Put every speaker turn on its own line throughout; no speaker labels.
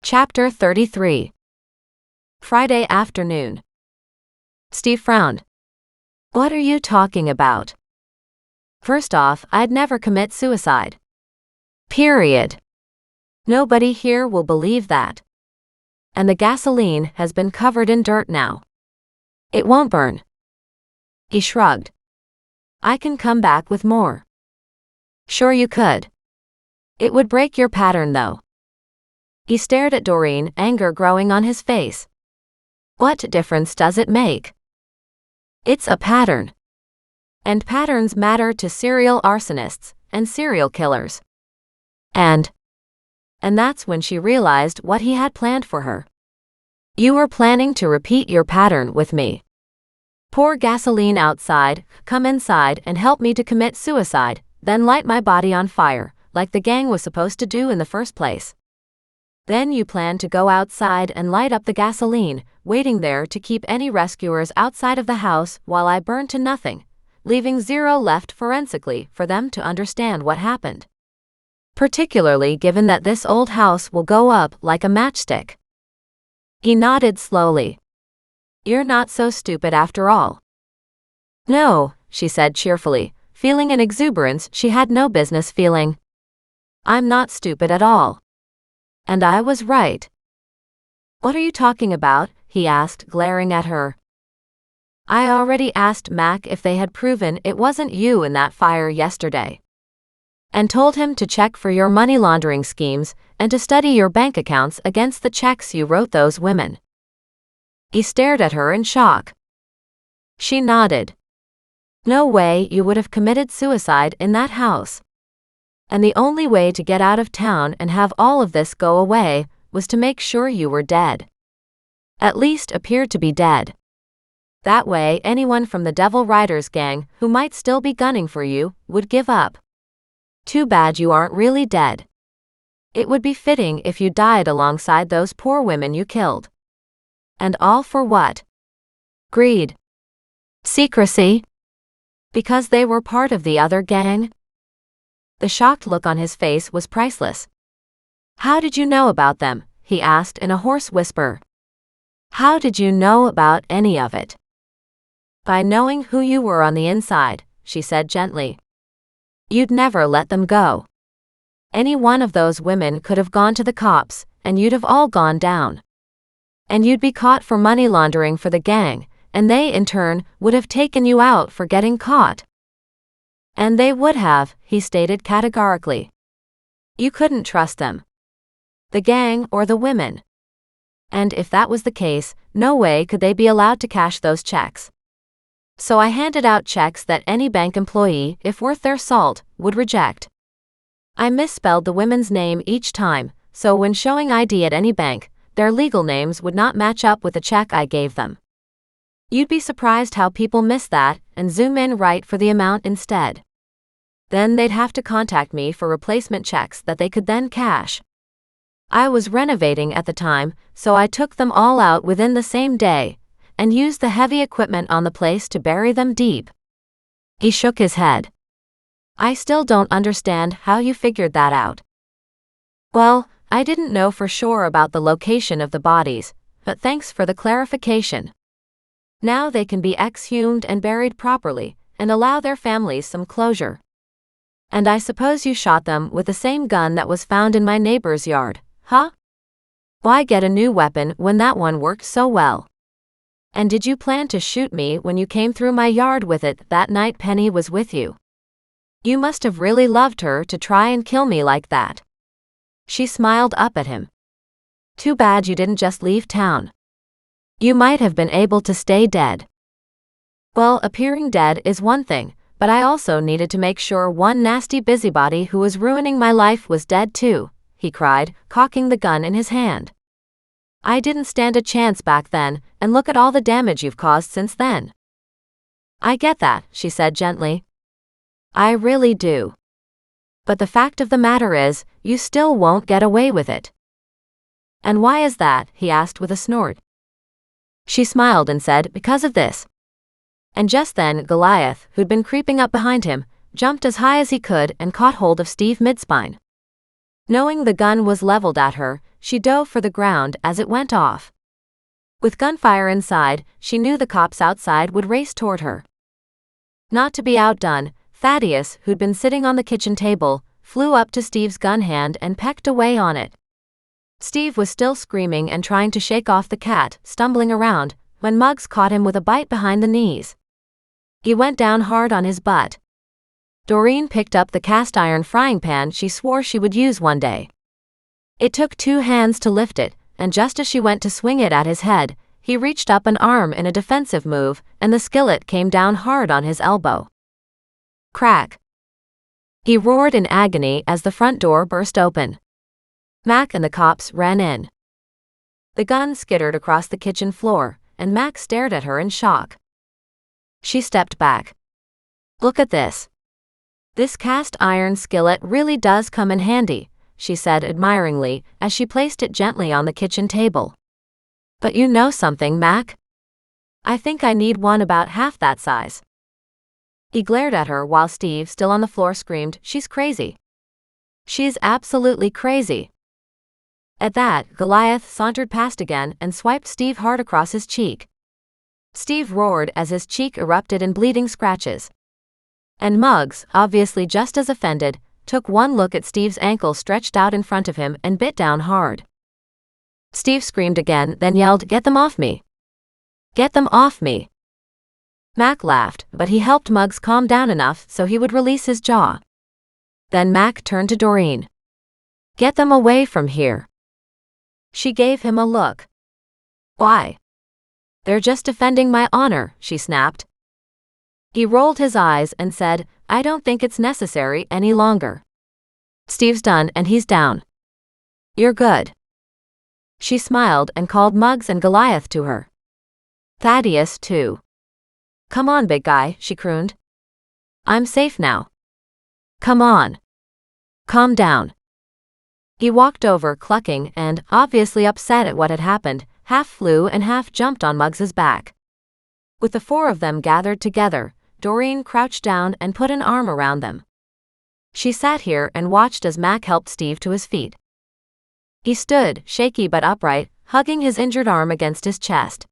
Chapter 33. Friday afternoon. Steve frowned. What are you talking about? First off, I'd never commit suicide. Period. Nobody here will believe that. And the gasoline has been covered in dirt now. It won't burn. He shrugged. I can come back with more. Sure you could. It would break your pattern though. He stared at Doreen, anger growing on his face. What difference does it make? It's a pattern. And patterns matter to serial arsonists and serial killers. And that's when she realized what he had planned for her. You were planning to repeat your pattern with me. Pour gasoline outside, come inside and help me to commit suicide, then light my body on fire, like the gang was supposed to do in the first place. Then you plan to go outside and light up the gasoline, waiting there to keep any rescuers outside of the house while I burn to nothing, leaving zero left forensically for them to understand what happened. Particularly given that this old house will go up like a matchstick. He nodded slowly. You're not so stupid after all. No, she said cheerfully, feeling an exuberance she had no business feeling. I'm not stupid at all. And I was right. What are you talking about? He asked, glaring at her. I already asked Mac if they had proven it wasn't you in that fire yesterday. And told him to check for your money laundering schemes and to study your bank accounts against the checks you wrote those women. He stared at her in shock. She nodded. No way you would have committed suicide in that house. And the only way to get out of town and have all of this go away was to make sure you were dead. At least appeared to be dead. That way anyone from the Devil Riders gang who might still be gunning for you would give up. Too bad you aren't really dead. It would be fitting if you died alongside those poor women you killed. And all for what? Greed. Secrecy. Because they were part of the other gang? The shocked look on his face was priceless. How did you know about them? He asked in a hoarse whisper. How did you know about any of it? By knowing who you were on the inside, she said gently. You'd never let them go. Any one of those women could have gone to the cops, and you'd have all gone down. And you'd be caught for money laundering for the gang, and they in turn would have taken you out for getting caught. And they would have, he stated categorically. You couldn't trust them. The gang or the women. And if that was the case, no way could they be allowed to cash those checks. So I handed out checks that any bank employee, if worth their salt, would reject. I misspelled the women's name each time, so when showing ID at any bank, their legal names would not match up with the check I gave them. You'd be surprised how people miss that and zoom in right for the amount instead. Then they'd have to contact me for replacement checks that they could then cash. I was renovating at the time, so I took them all out within the same day and used the heavy equipment on the place to bury them deep. He shook his head. I still don't understand how you figured that out. Well, I didn't know for sure about the location of the bodies, but thanks for the clarification. Now they can be exhumed and buried properly, and allow their families some closure. And I suppose you shot them with the same gun that was found in my neighbor's yard, huh? Why get a new weapon when that one worked so well? And did you plan to shoot me when you came through my yard with it that night Penny was with you? You must have really loved her to try and kill me like that. She smiled up at him. Too bad you didn't just leave town. You might have been able to stay dead. Well, appearing dead is one thing, but I also needed to make sure one nasty busybody who was ruining my life was dead too, he cried, cocking the gun in his hand. I didn't stand a chance back then, and look at all the damage you've caused since then. I get that, she said gently. I really do. But the fact of the matter is, you still won't get away with it. And why is that? He asked with a snort. She smiled and said, because of this. And just then Goliath, who'd been creeping up behind him, jumped as high as he could and caught hold of Steve mid-spine. Knowing the gun was leveled at her, she dove for the ground as it went off. With gunfire inside, she knew the cops outside would race toward her. Not to be outdone, Thaddeus, who'd been sitting on the kitchen table, flew up to Steve's gun hand and pecked away on it. Steve was still screaming and trying to shake off the cat, stumbling around, when Muggs caught him with a bite behind the knees. He went down hard on his butt. Doreen picked up the cast-iron frying pan she swore she would use one day. It took 2 hands to lift it, and just as she went to swing it at his head, he reached up an arm in a defensive move, and the skillet came down hard on his elbow. Crack! He roared in agony as the front door burst open. Mac and the cops ran in. The gun skittered across the kitchen floor, and Mac stared at her in shock. She stepped back. "Look at this. This cast-iron skillet really does come in handy," she said admiringly as she placed it gently on the kitchen table. "But you know something, Mac? I think I need one about half that size." He glared at her while Steve, still on the floor, screamed, "She's crazy. She's absolutely crazy." At that, Goliath sauntered past again and swiped Steve hard across his cheek. Steve roared as his cheek erupted in bleeding scratches. And Muggs, obviously just as offended, took one look at Steve's ankle stretched out in front of him and bit down hard. Steve screamed again, then yelled, "Get them off me! Get them off me!" Mac laughed, but he helped Muggs calm down enough so he would release his jaw. Then Mac turned to Doreen. "Get them away from here." She gave him a look. "Why?" "They're just defending my honor," she snapped. He rolled his eyes and said, "I don't think it's necessary any longer. Steve's done and he's down. You're good." She smiled and called Muggs and Goliath to her. Thaddeus, too. "Come on, big guy," she crooned. "I'm safe now. Come on. Calm down." He walked over, clucking, and, obviously upset at what had happened, half flew and half jumped on Muggs's back. With the 4 of them gathered together, Doreen crouched down and put an arm around them. She sat here and watched as Mac helped Steve to his feet. He stood, shaky but upright, hugging his injured arm against his chest.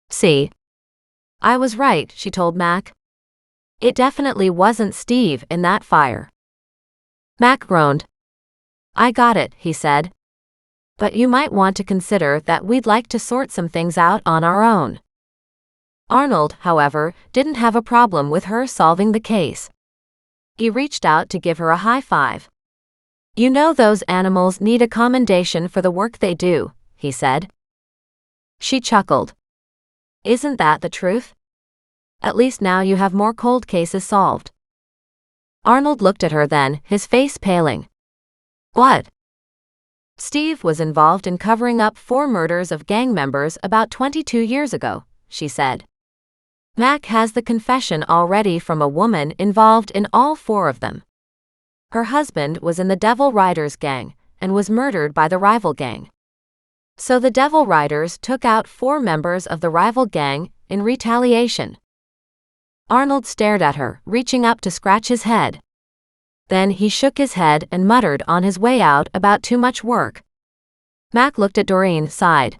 "See? I was right," she told Mac. "It definitely wasn't Steve in that fire." Mac groaned. "I got it," he said. "But you might want to consider that we'd like to sort some things out on our own." Arnold, however, didn't have a problem with her solving the case. He reached out to give her a high five. "You know those animals need a commendation for the work they do," he said. She chuckled. "Isn't that the truth? At least now you have more cold cases solved." Arnold looked at her then, his face paling. "What?" "Steve was involved in covering up 4 murders of gang members about 22 years ago," she said. "Mac has the confession already from a woman involved in all 4 of them. Her husband was in the Devil Riders gang and was murdered by the rival gang. So the Devil Riders took out 4 members of the rival gang in retaliation." Arnold stared at her, reaching up to scratch his head. Then he shook his head and muttered on his way out about too much work. Mac looked at Doreen, sighed.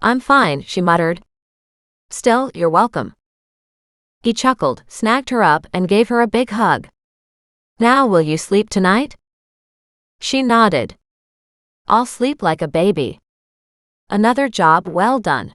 "I'm fine," she muttered. "Still, you're welcome." He chuckled, snagged her up, and gave her a big hug. "Now will you sleep tonight?" She nodded. "I'll sleep like a baby. Another job well done."